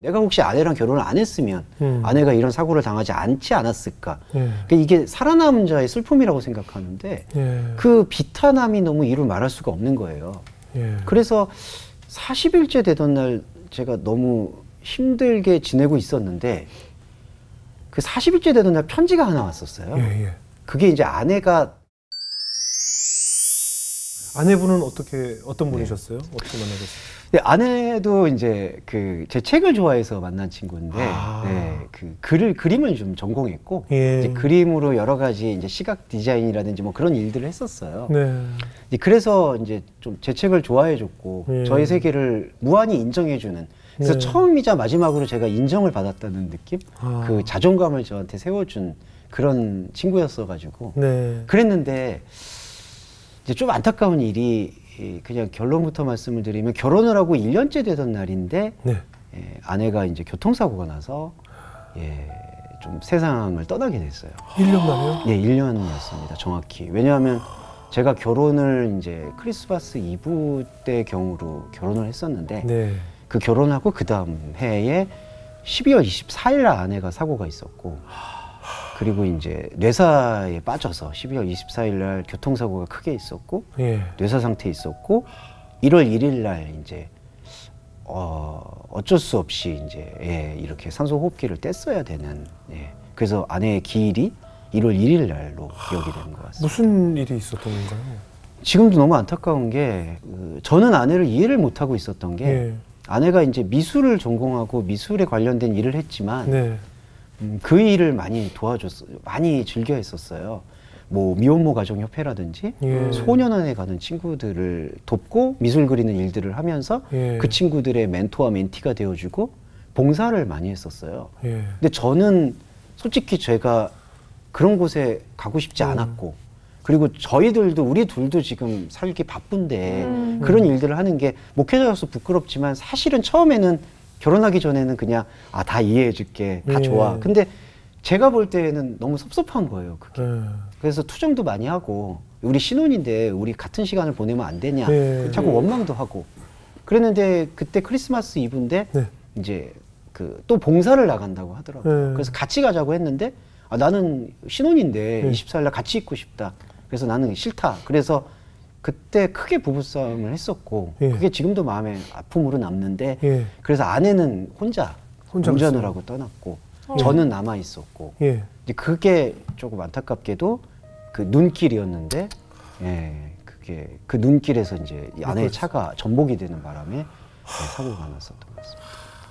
내가 혹시 아내랑 결혼을 안 했으면 아내가 이런 사고를 당하지 않지 않았을까. 그러니까 이게 살아남은 자의 슬픔이라고 생각하는데 그 비탄함이 너무 이루 말할 수가 없는 거예요. 그래서 40일째 되던 날 제가 너무 힘들게 지내고 있었는데 그 40일째 되던 날 편지가 하나 왔었어요. 그게 이제 아내분은 어떤 분이셨어요? 어떻게 만나셨어요? 네, 아내도 이제 제 책을 좋아해서 만난 친구인데, 그림을 좀 전공했고, 이제 그림으로 여러 가지 이제 시각 디자인이라든지 뭐 그런 일들을 했었어요. 이제 그래서 이제 좀 제 책을 좋아해줬고, 저의 세계를 무한히 인정해주는. 그래서 처음이자 마지막으로 제가 인정을 받았다는 느낌? 그 자존감을 저한테 세워준 그런 친구였어가지고, 그랬는데, 이제 좀 안타까운 일이 그냥 결론부터 말씀을 드리면 결혼을 하고 1년째 되던 날인데 아내가 이제 교통사고가 나서 좀 세상을 떠나게 됐어요. 1년 만에요? 네, 1년이었습니다. 정확히. 왜냐하면 제가 결혼을 이제 크리스마스 이브 때 경우로 결혼을 했었는데 그 결혼하고 그 다음 해에 12월 24일 날 아내가 사고가 있었고 그리고 이제 뇌사에 빠져서 12월 24일 날 교통사고가 크게 있었고 뇌사 상태에 있었고 1월 1일 날 이제 어쩔 수 없이 이제 이렇게 산소호흡기를 뗐어야 되는 그래서 아내의 기일이 1월 1일 날로 기억이 되는 것 같습니다. 무슨 일이 있었던 건가요? 지금도 너무 안타까운 게 저는 아내를 이해를 못하고 있었던 게 아내가 이제 미술을 전공하고 미술에 관련된 일을 했지만 그 일을 많이 도와줬어요. 많이 즐겨 했었어요. 뭐 미혼모 가정협회라든지 소년원에 가는 친구들을 돕고 미술 그리는 일들을 하면서 그 친구들의 멘토와 멘티가 되어주고 봉사를 많이 했었어요. 근데 저는 솔직히 제가 그런 곳에 가고 싶지 않았고 그리고 저희들도 우리 둘도 지금 살기 바쁜데 그런 일들을 하는 게 목회자로서 부끄럽지만 사실은 처음에는 결혼하기 전에는 그냥 다 이해해 줄게 다 좋아. 근데 제가 볼 때는 너무 섭섭한 거예요 그게. 그래서 투정도 많이 하고 우리 신혼인데 우리 같은 시간을 보내면 안 되냐 자꾸 원망도 하고 그랬는데 그때 크리스마스 이브인데 이제 또 봉사를 나간다고 하더라고요. 그래서 같이 가자고 했는데 나는 신혼인데 24일 날 같이 있고 싶다. 그래서 나는 싫다. 그래서 그때 크게 부부싸움을 했었고 그게 지금도 마음에 아픔으로 남는데 그래서 아내는 혼자 운전을 하고 떠났고 저는 남아 있었고 이제 그게 조금 안타깝게도 그 눈길이었는데 그게 그 눈길에서 이제 아내의 차가 전복이 되는 바람에 사고가 났었던 것 같습니다.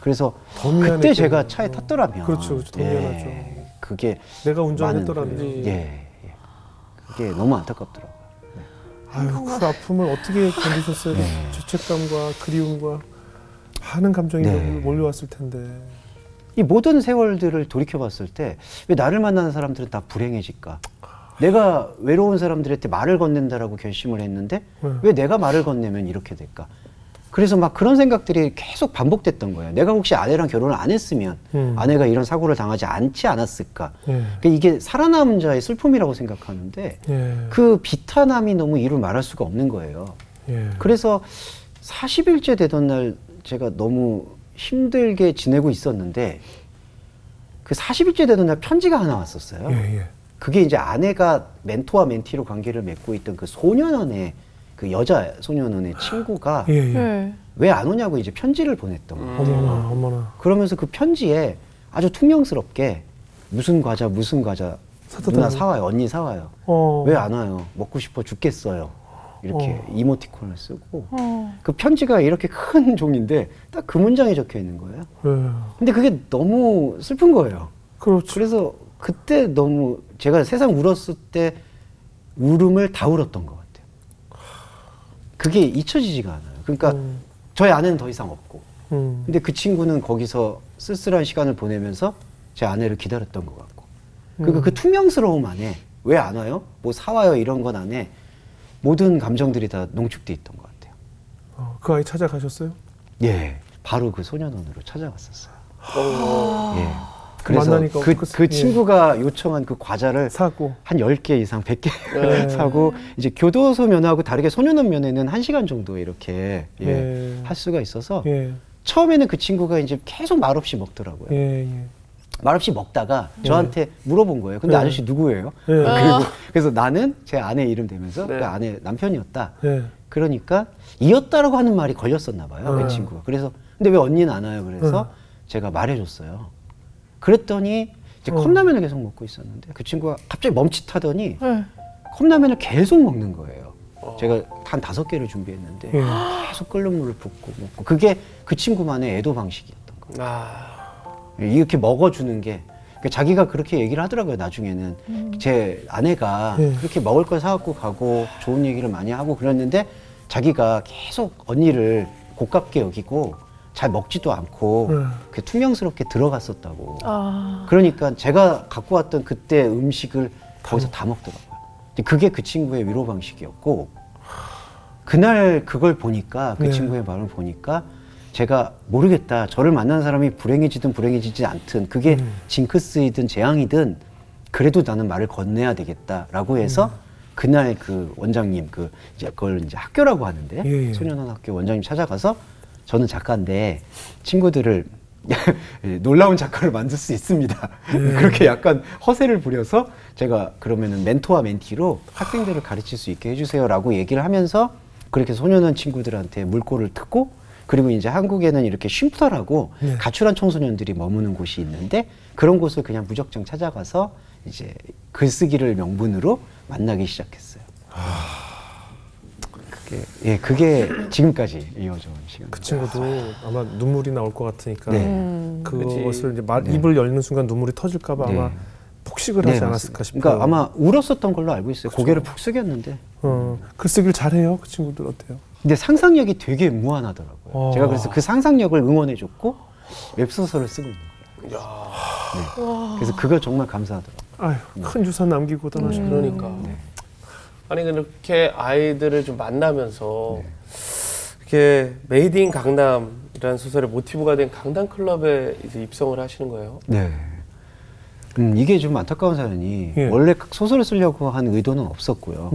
그래서 그때 제가 차에 탔더라면 그렇죠, 더 미안하죠. 그게 내가 운전했더라면 그게 너무 안타깝더라고요. 아유, 그 아픔을 어떻게 견디셨어요? 죄책감과 그리움과 많은 감정이 몰려왔을 텐데. 이 모든 세월들을 돌이켜봤을 때 왜 나를 만나는 사람들은 다 불행해질까? 내가 외로운 사람들한테 말을 건넨다라고 결심을 했는데 왜 내가 말을 건네면 이렇게 될까? 그래서 막 그런 생각들이 계속 반복됐던 거예요. 내가 혹시 아내랑 결혼을 안 했으면 아내가 이런 사고를 당하지 않지 않았을까? 그러니까 이게 살아남은 자의 슬픔이라고 생각하는데 그 비탄함이 너무 이루 말할 수가 없는 거예요. 그래서 40일째 되던 날 제가 너무 힘들게 지내고 있었는데 그 40일째 되던 날 편지가 하나 왔었어요. 그게 이제 아내가 멘토와 멘티로 관계를 맺고 있던 그 소년원의 그 여자 소년원의 친구가 왜 안 오냐고 이제 편지를 보냈던 거예요. 어머나. 그러면서 그 편지에 아주 퉁명스럽게 무슨 과자 누나 사와요, 언니 사와요. 왜 안 와요? 먹고 싶어 죽겠어요. 이렇게 이모티콘을 쓰고 그 편지가 이렇게 큰 종인데 딱 그 문장이 적혀 있는 거예요. 근데 그게 너무 슬픈 거예요. 그래서 그때 너무 제가 세상 울었을 때 울음을 다 울었던 것 같아요. 그게 잊혀지지가 않아요. 그러니까 저희 아내는 더 이상 없고 근데 그 친구는 거기서 쓸쓸한 시간을 보내면서 제 아내를 기다렸던 것 같고 그리고 그 투명스러움 안에 왜 안 와요? 뭐 사와요 이런 건 안에 모든 감정들이 다 농축돼 있던 것 같아요. 그 아이 찾아가셨어요? 예, 바로 그 소년원으로 찾아갔었어요. 예. 그래서 그 친구가 요청한 그 과자를 사고 한 10개 이상 100개 사고 이제 교도소 면허하고 다르게 소년원 면회는 1시간 정도 이렇게 할 수가 있어서 처음에는 그 친구가 이제 계속 말없이 먹더라고요. 말없이 먹다가 저한테 물어본 거예요. 근데 아저씨 누구예요? 그래서 나는 제 아내 이름 대면서 그 아내 남편이었다. 그러니까 이었다라고 하는 말이 걸렸었나 봐요. 그 친구가. 그래서 근데 왜 언니는 안 와요? 그래서 제가 말해줬어요. 그랬더니 이제 컵라면을 계속 먹고 있었는데 그 친구가 갑자기 멈칫하더니 컵라면을 계속 먹는 거예요. 제가 한 5개를 준비했는데 계속 끓는 물을 붓고 먹고 그게 그 친구만의 애도 방식이었던 거예요. 이렇게 먹어주는 게 자기가 그렇게 얘기를 하더라고요. 나중에는 제 아내가 그렇게 먹을 걸 사갖고 가고 좋은 얘기를 많이 하고 그랬는데 자기가 계속 언니를 고깝게 여기고 잘 먹지도 않고 그 투명스럽게 들어갔었다고. 그러니까 제가 갖고 왔던 그때 음식을 거기서 다 먹더라고요. 그게 그 친구의 위로 방식이었고 그날 그걸 보니까 그 친구의 말을 보니까 제가 모르겠다. 저를 만난 사람이 불행해지든 불행해지지 않든 그게 징크스이든 재앙이든 그래도 나는 말을 건네야 되겠다라고 해서 그날 그 원장님 이제 그걸 이제 학교라고 하는데 소년원 학교 원장님 찾아가서 저는 작가인데 친구들을 놀라운 작가를 만들 수 있습니다. 그렇게 약간 허세를 부려서 제가 그러면은 멘토와 멘티로 학생들을 가르칠 수 있게 해주세요라고 얘기를 하면서 그렇게 소년원 친구들한테 물꼬를 트고 그리고 이제 한국에는 이렇게 쉼터라고 가출한 청소년들이 머무는 곳이 있는데 그런 곳을 그냥 무작정 찾아가서 이제 글쓰기를 명분으로 만나기 시작했어요. 그게 지금까지 이어져 온 시간. 그 친구도 아마 눈물이 나올 것 같으니까 그것을 이제 입을 열는 순간 눈물이 터질까봐 아마 폭식을 하지 않았을까 싶어요. 그러니까 아마 울었었던 걸로 알고 있어요. 고개를 푹 숙였는데. 글쓰기를 잘해요. 그 친구들 어때요? 근데 상상력이 되게 무한하더라고요. 제가 그래서 그 상상력을 응원해줬고 웹소설을 쓰고 있는 거예요. 그래서 그걸 정말 감사하더라고요. 아유, 큰 유산 남기고 떠나셨어요. 그러니까. 아니 그렇게 아이들을 좀 만나면서 이렇게 메이드 인 강남이라는 소설의 모티브가 된 강남클럽에 이제 입성을 하시는 거예요? 네. 이게 좀 안타까운 사연이 원래 소설을 쓰려고 한 의도는 없었고요.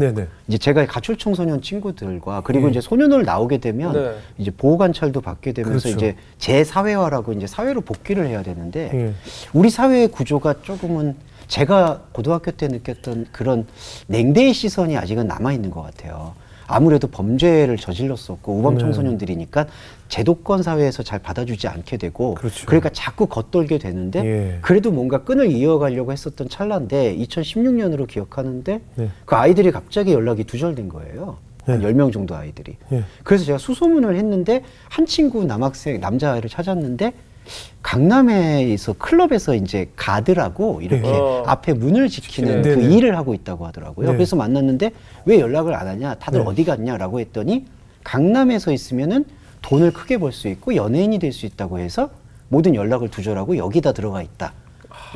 이제 제가 가출 청소년 친구들과 그리고 이제 소년원을 나오게 되면 이제 보호 관찰도 받게 되면서 이제 재사회화라고 이제 사회로 복귀를 해야 되는데 우리 사회의 구조가 조금은 제가 고등학교 때 느꼈던 그런 냉대의 시선이 아직은 남아 있는 것 같아요. 아무래도 범죄를 저질렀었고 우범 청소년들이니까 제도권 사회에서 잘 받아주지 않게 되고 그러니까 자꾸 겉돌게 되는데 그래도 뭔가 끈을 이어가려고 했었던 찰나인데 2016년으로 기억하는데 그 아이들이 갑자기 연락이 두절된 거예요. 한 10명 정도 아이들이. 그래서 제가 수소문을 했는데 한 친구 남학생 남자아이를 찾았는데 강남에서 클럽에서 이제 가드라고 이렇게 앞에 문을 지키는 그 일을 하고 있다고 하더라고요. 그래서 만났는데 왜 연락을 안 하냐, 다들 어디 갔냐라고 했더니 강남에서 있으면은 돈을 크게 벌 수 있고 연예인이 될 수 있다고 해서 모든 연락을 두절하고 여기다 들어가 있다.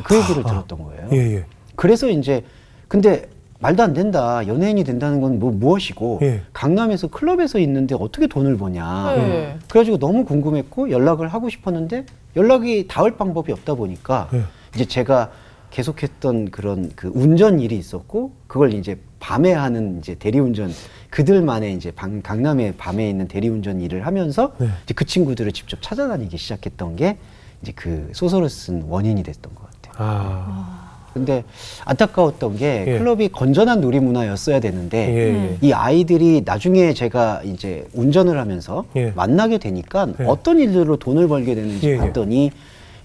그 얘기를 들었던 거예요. 그래서 이제 근데 말도 안 된다. 연예인이 된다는 건 무엇이고 강남에서 클럽에서 있는데 어떻게 돈을 버냐. 그래가지고 너무 궁금했고 연락을 하고 싶었는데 연락이 닿을 방법이 없다 보니까 이제 제가 계속했던 그런 그 운전 일이 있었고 그걸 이제 밤에 하는 이제 대리운전 그들만의 이제 강남에 밤에 있는 대리운전 일을 하면서 이제 그 친구들을 직접 찾아다니기 시작했던 게 이제 그 소설을 쓴 원인이 됐던 것 같아요. 근데 안타까웠던 게 클럽이 건전한 놀이문화였어야 되는데 이 아이들이 나중에 제가 이제 운전을 하면서 만나게 되니까 어떤 일들로 돈을 벌게 되는지 봤더니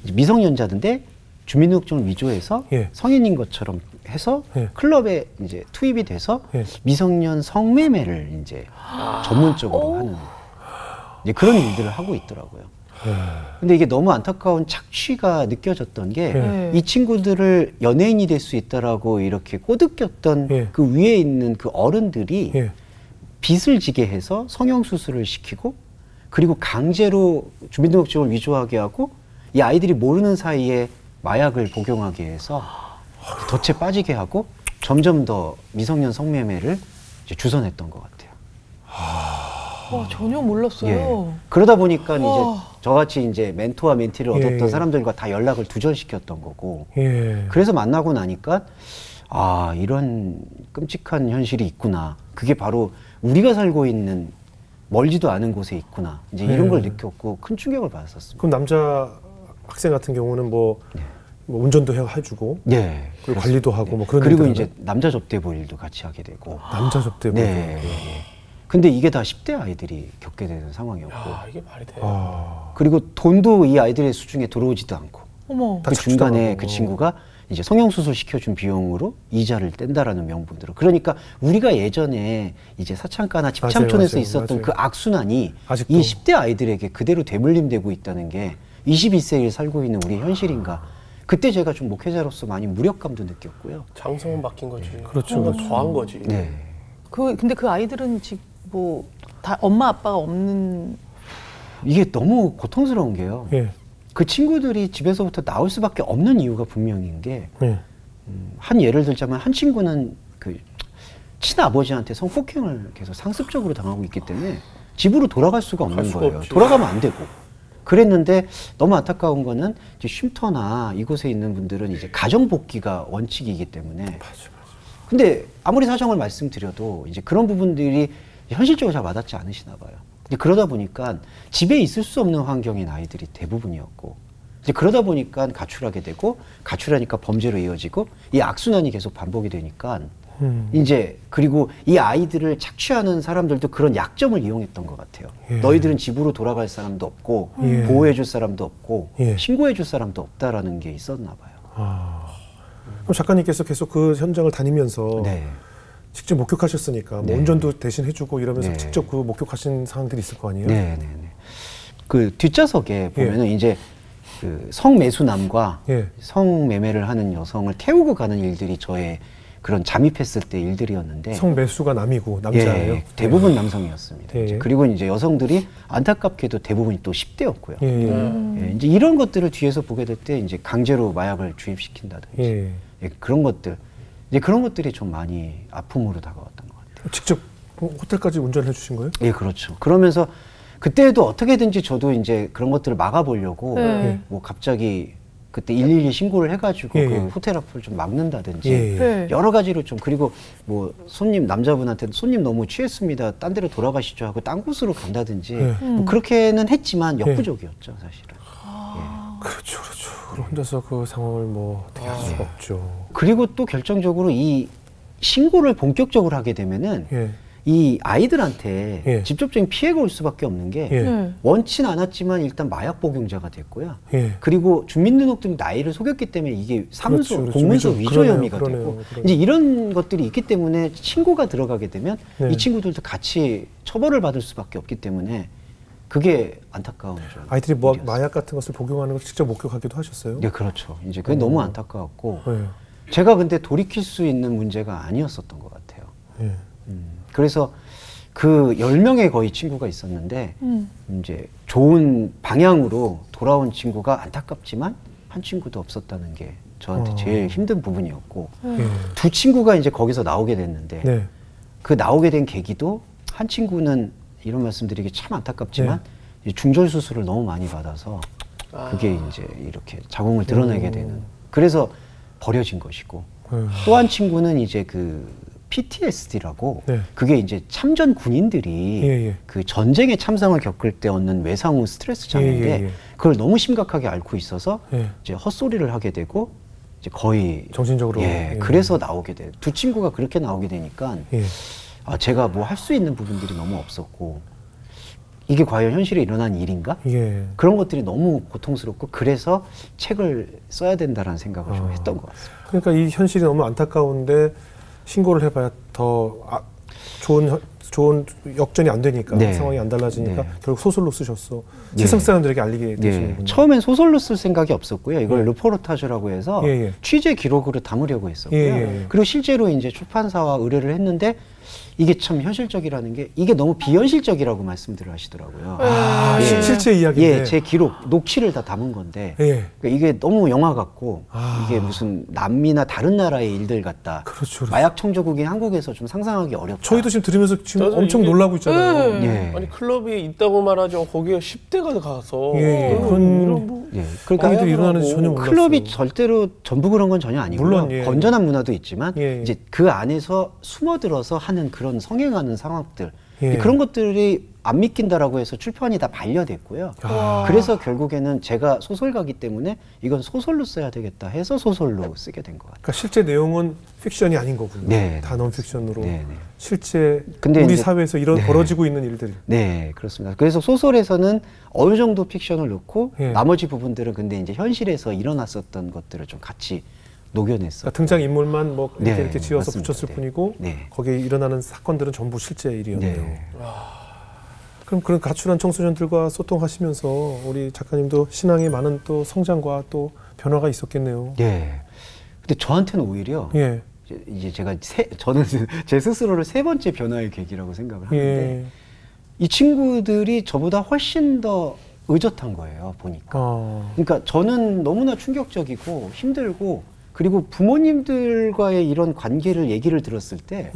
이제 미성년자인데 주민등록증을 위조해서 성인인 것처럼 해서 클럽에 이제 투입이 돼서 미성년 성매매를 이제 전문적으로 하는 이제 그런 일들을 하고 있더라고요. 근데 이게 너무 안타까운 착취가 느껴졌던 게 이 친구들을 연예인이 될 수 있다라고 이렇게 꼬드겼던 그 위에 있는 그 어른들이 빚을 지게 해서 성형수술을 시키고 그리고 강제로 주민등록증을 위조하게 하고 이 아이들이 모르는 사이에 마약을 복용하게 해서 덫에 빠지게 하고 점점 더 미성년 성매매를 이제 주선했던 것 같아요. 와, 전혀 몰랐어요. 그러다 보니까 이제 저같이 이제 멘토와 멘티를 얻었던 사람들과 다 연락을 두절시켰던 거고 그래서 만나고 나니까 아 이런 끔찍한 현실이 있구나. 그게 바로 우리가 살고 있는 멀지도 않은 곳에 있구나. 이제 이런 걸 느꼈고 큰 충격을 받았었습니다. 그럼 남자 학생 같은 경우는 뭐 운전도 해주고, 네, 그리고 관리도 하고 뭐 그런. 그리고 이제 남자 접대부 일도 같이 하게 되고. 남자 접대부. 네. 근데 이게 다 10대 아이들이 겪게 되는 상황이었고. 야, 이게 말이 돼. 그리고 돈도 이 아이들의 수중에 들어오지도 않고. 어머. 그 중간에 그 친구가 이제 성형수술 시켜준 비용으로 이자를 뗀다라는 명분으로. 그러니까 우리가 예전에 이제 사창가나 집창촌에서 있었던 그 악순환이 아직도. 이 10대 아이들에게 그대로 되물림되고 있다는 게 21세기를 살고 있는 우리 현실인가. 그때 제가 좀 목회자로서 많이 무력감도 느꼈고요. 장성은 바뀐 거지. 그렇죠. 더한 거지. 네. 근데 그 아이들은 지금 뭐 다 엄마 아빠가 없는. 이게 너무 고통스러운 게요. 예. 그 친구들이 집에서부터 나올 수밖에 없는 이유가 분명인 게, 예. 한 예를 들자면 한 친구는 그 친아버지한테 성폭행을 계속 상습적으로 당하고 있기 때문에 집으로 돌아갈 수가 없는 거예요. 없지. 돌아가면 안 되고. 그랬는데 너무 안타까운 거는 이제 쉼터나 이곳에 있는 분들은 이제 가정 복귀가 원칙이기 때문에. 근데 아무리 사정을 말씀드려도 이제 그런 부분들이 현실적으로 잘 와닿지 않으시나 봐요. 이제 그러다 보니까 집에 있을 수 없는 환경인 아이들이 대부분이었고, 이제 그러다 보니까 가출하게 되고, 가출하니까 범죄로 이어지고, 이 악순환이 계속 반복이 되니까 이제 그리고 이 아이들을 착취하는 사람들도 그런 약점을 이용했던 것 같아요. 너희들은 집으로 돌아갈 사람도 없고 보호해줄 사람도 없고 신고해줄 사람도 없다라는 게 있었나 봐요. 그럼 작가님께서 계속 그 현장을 다니면서 직접 목격하셨으니까 뭐 운전도 대신 해주고 이러면서 직접 그 목격하신 상황들이 있을 거 아니에요? 네. 그 뒷좌석에 보면은 이제 그 성매수남과 성매매를 하는 여성을 태우고 가는 일들이 저의 그런 잠입했을 때 일들이었는데, 성매수가 남이고 남자예요? 대부분 남성이었습니다. 그리고 이제 여성들이 안타깝게도 대부분이 또 10대였고요. 이제 이런 것들을 뒤에서 보게 될 때 이제 강제로 마약을 주입시킨다든지 그런 것들, 이제 그런 것들이 좀 많이 아픔으로 다가왔던 것 같아요. 직접 호텔까지 운전해 주신 거예요? 예, 그렇죠. 그러면서 그때도 어떻게든지 저도 이제 그런 것들을 막아보려고 뭐 갑자기 그때 112 신고를 해가지고 그 호텔 앞을 좀 막는다든지 여러 가지로 좀, 그리고 뭐 손님 남자분한테 손님 너무 취했습니다, 딴 데로 돌아가시죠 하고 딴 곳으로 간다든지 뭐 그렇게는 했지만 역부족이었죠, 사실은. 그렇죠. 혼자서 그 상황을 뭐 어떻게 할 수가 없죠. 그리고 또 결정적으로 이 신고를 본격적으로 하게 되면은 이 아이들한테 직접적인 피해가 올 수밖에 없는 게 원치 않았지만 일단 마약 복용자가 됐고요. 그리고 주민등록등 나이를 속였기 때문에 이게 사문서, 공문서 위조 혐의가 되고 이제 이런 것들이 있기 때문에 신고가 들어가게 되면 이 친구들도 같이 처벌을 받을 수밖에 없기 때문에 그게 안타까운 점. 아이들이 뭐 마약 같은 것을 복용하는 걸 직접 목격하기도 하셨어요? 네, 그렇죠. 이제 그게 너무 안타까웠고 제가 근데 돌이킬 수 있는 문제가 아니었었던 것 같아요. 그래서 그 10명의 거의 친구가 있었는데 이제 좋은 방향으로 돌아온 친구가 안타깝지만 한 친구도 없었다는 게 저한테 제일 힘든 부분이었고 두 친구가 이제 거기서 나오게 됐는데 그 나오게 된 계기도, 한 친구는 이런 말씀드리기 참 안타깝지만 중절 수술을 너무 많이 받아서 그게 이제 이렇게 자궁을 드러내게 되는, 그래서 버려진 것이고 또 한 친구는 이제 그 PTSD라고 그게 이제 참전 군인들이 그 전쟁에 참상을 겪을 때 얻는 외상 후 스트레스 장애인데 그걸 너무 심각하게 앓고 있어서 이제 헛소리를 하게 되고 이제 거의 정신적으로 그래서 나오게 돼. 두 친구가 그렇게 나오게 되니까 제가 뭐 할 수 있는 부분들이 너무 없었고, 이게 과연 현실에 일어난 일인가? 그런 것들이 너무 고통스럽고, 그래서 책을 써야 된다라는 생각을 좀 했던 것 같습니다. 그러니까 이 현실이 너무 안타까운데 신고를 해봐야 더 좋은 역전이 안 되니까 상황이 안 달라지니까 결국 소설로 쓰셨어. 세상 사람들에게 알리게 되시는군요. 처음엔 소설로 쓸 생각이 없었고요. 이걸 르포르타주라고 해서 취재 기록으로 담으려고 했었고요. 그리고 실제로 이제 출판사와 의뢰를 했는데 이게 참 현실적이라는 게, 이게 너무 비현실적이라고 말씀들을 하시더라고요. 실제 이야기인데. 제 기록, 녹취를 다 담은 건데 그러니까 이게 너무 영화 같고 이게 무슨 남미나 다른 나라의 일들 같다. 그렇죠. 마약 청조국인 한국에서 좀 상상하기 어렵다. 저희도 지금 들으면서 지금 엄청 놀라고 있잖아요. 아니 클럽이 있다고 말하죠. 거기에 10대가 가서 그러니까 이들 일어나는지 전혀 몰랐어요. 클럽이 절대로 전부 그런 건 전혀 아니고요. 물론 건전한 문화도 있지만 이제 그 안에서 숨어들어서 하는 그런 성행하는 상황들, 예. 그런 것들이 안 믿긴다라고 해서 출판이 다 반려됐고요. 그래서 결국에는 제가 소설가기 때문에 이건 소설로 써야 되겠다 해서 소설로 쓰게 된 것 같아요. 그러니까 실제 내용은 픽션이 아닌 거군요. 네, 다 논픽션으로. 네, 네. 실제 근데 우리 이제, 사회에서 이런 네. 벌어지고 있는 일들. 네, 그렇습니다. 그래서 소설에서는 어느 정도 픽션을 넣고 예. 나머지 부분들은 근데 이제 현실에서 일어났었던 것들을 좀 같이 녹여냈어요. 그러니까 등장 인물만 뭐 이렇게, 네, 이렇게 지어서 맞습니다. 붙였을 네. 뿐이고 네. 거기에 일어나는 사건들은 전부 실제 일이었네요. 네. 그럼 그런 가출한 청소년들과 소통하시면서 우리 작가님도 신앙의 많은 또 성장과 또 변화가 있었겠네요. 네. 근데 저한테는 오히려 예. 이제 제가 저는 제 스스로를 세 번째 변화의 계기라고 생각을 하는데 예. 이 친구들이 저보다 훨씬 더 의젓한 거예요, 보니까. 그러니까 저는 너무나 충격적이고 힘들고 그리고 부모님들과의 이런 관계를 얘기를 들었을 때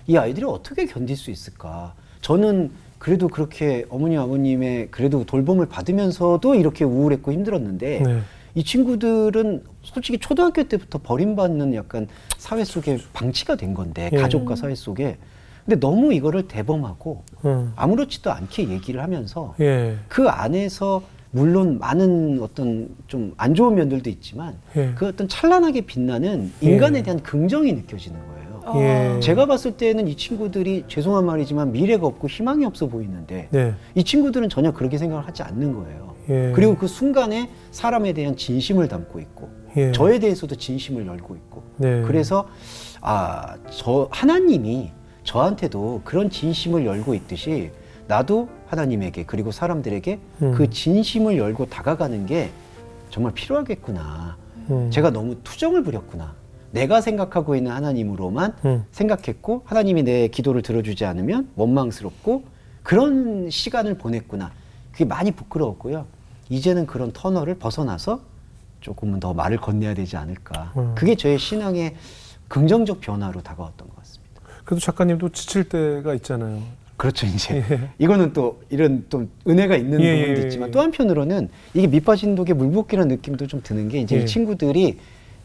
이 예. 아이들이 어떻게 견딜 수 있을까? 저는 그래도 그렇게 어머니 아버님의 그래도 돌봄을 받으면서도 이렇게 우울했고 힘들었는데 네. 이 친구들은 솔직히 초등학교 때부터 버림받는 약간 사회 속에 방치가 된 건데 예. 가족과 사회 속에 근데 너무 이거를 대범하고 아무렇지도 않게 얘기를 하면서 예. 그 안에서 물론 많은 어떤 좀 안 좋은 면들도 있지만 예. 그 어떤 찬란하게 빛나는 인간에 예. 대한 긍정이 느껴지는 거예요. 예. 제가 봤을 때는 이 친구들이 죄송한 말이지만 미래가 없고 희망이 없어 보이는데 네. 이 친구들은 전혀 그렇게 생각을 하지 않는 거예요. 예. 그리고 그 순간에 사람에 대한 진심을 담고 있고 예. 저에 대해서도 진심을 열고 있고 네. 그래서 저 하나님이 저한테도 그런 진심을 열고 있듯이 나도 하나님에게 그리고 사람들에게 그 진심을 열고 다가가는 게 정말 필요하겠구나. 제가 너무 투정을 부렸구나. 내가 생각하고 있는 하나님으로만 생각했고 하나님이 내 기도를 들어주지 않으면 원망스럽고 그런 시간을 보냈구나. 그게 많이 부끄러웠고요. 이제는 그런 터널을 벗어나서 조금은 더 말을 건네야 되지 않을까. 그게 저의 신앙의 긍정적 변화로 다가왔던 것 같습니다. 그래도 작가님도 지칠 때가 있잖아요. 그렇죠. 이제 예. 이거는 또 이런 또 은혜가 있는 예, 부분도 예, 있지만 예. 또 한편으로는 이게 밑빠진 독에 물붓기라는 느낌도 좀 드는 게 이제 예. 이 친구들이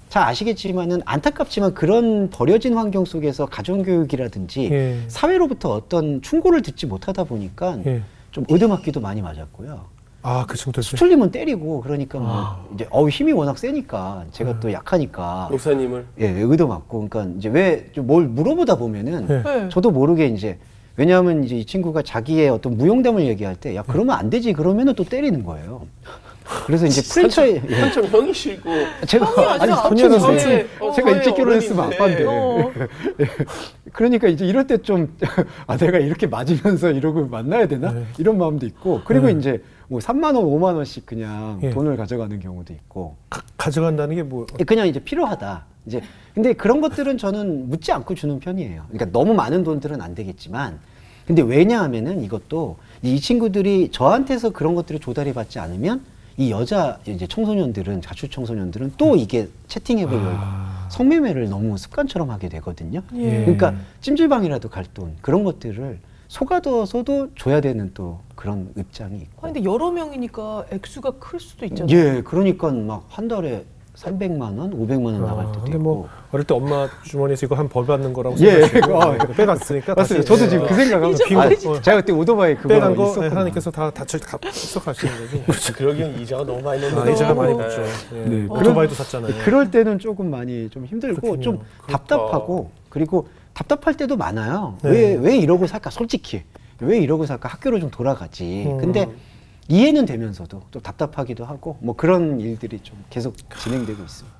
잘 아시겠지만은 안타깝지만 그런 버려진 환경 속에서 가정교육이라든지 예. 사회로부터 어떤 충고를 듣지 못하다 보니까 예. 좀 의도맞기도 많이 맞았고요. 아, 그 정도였어요? 수틀리면 때리고 그러니까 뭐 이제 힘이 워낙 세니까 제가 또 약하니까 목사님을 의도맞고 그러니까 이제 왜 뭘 물어보다 보면은 예. 네. 저도 모르게 이제 왜냐하면 이제 이 친구가 자기의 어떤 무용담을 얘기할 때 야 그러면 안 되지 그러면은 또 때리는 거예요. 그래서 이제 프랜차이즈 한참 형이 싫고 제가 아니 아니죠. 손녀인데 저의 제가 일찍 결혼했으면 어른인데. 아빠인데 그러니까 이제 이럴 때 좀 내가 이렇게 맞으면서 이러고 만나야 되나 네. 이런 마음도 있고 그리고 네. 이제 뭐 3만 원, 5만 원씩 그냥 예. 돈을 가져가는 경우도 있고 가져간다는 게 뭐? 그냥 이제 필요하다. 이제 근데 그런 것들은 저는 묻지 않고 주는 편이에요. 그러니까 너무 많은 돈들은 안 되겠지만 근데 왜냐하면은 이것도 이 친구들이 저한테서 그런 것들을 조달해 받지 않으면 이 여자 이제 청소년들은 자출 청소년들은 또 이게 채팅앱을 열고 성매매를 너무 습관처럼 하게 되거든요. 예. 그러니까 찜질방이라도 갈 돈 그런 것들을 속아둬서도 줘야 되는 또 그런 입장이 있고. 근데 여러 명이니까 액수가 클 수도 있잖아요. 예, 그러니까 막 한 달에 300만 원, 500만 원 나갈 때도 근데 있고. 뭐 어릴 때 엄마 주머니에서 이거 한 벌 받는 거라고 예, 생각하시고 빼갔으니까 맞습니다. 다시, 저도 지금 그 생각하고 제가 그때 오토바이 그거 빼간 거 있었구나. 하나님께서 다 습득하시는 거지. 그러기엔 이자가 너무 많이 넣는 이자가 많이 붙죠. 예. 네, 오토바이도 샀잖아요. 그럴 때는 조금 많이 좀 힘들고 그렇군요. 좀 답답하고 그리고 답답할 때도 많아요. 네. 왜 이러고 살까? 솔직히 왜 이러고 살까? 학교로 좀 돌아가지. 근데 이해는 되면서도 또 답답하기도 하고 뭐 그런 일들이 좀 계속 진행되고 있습니다.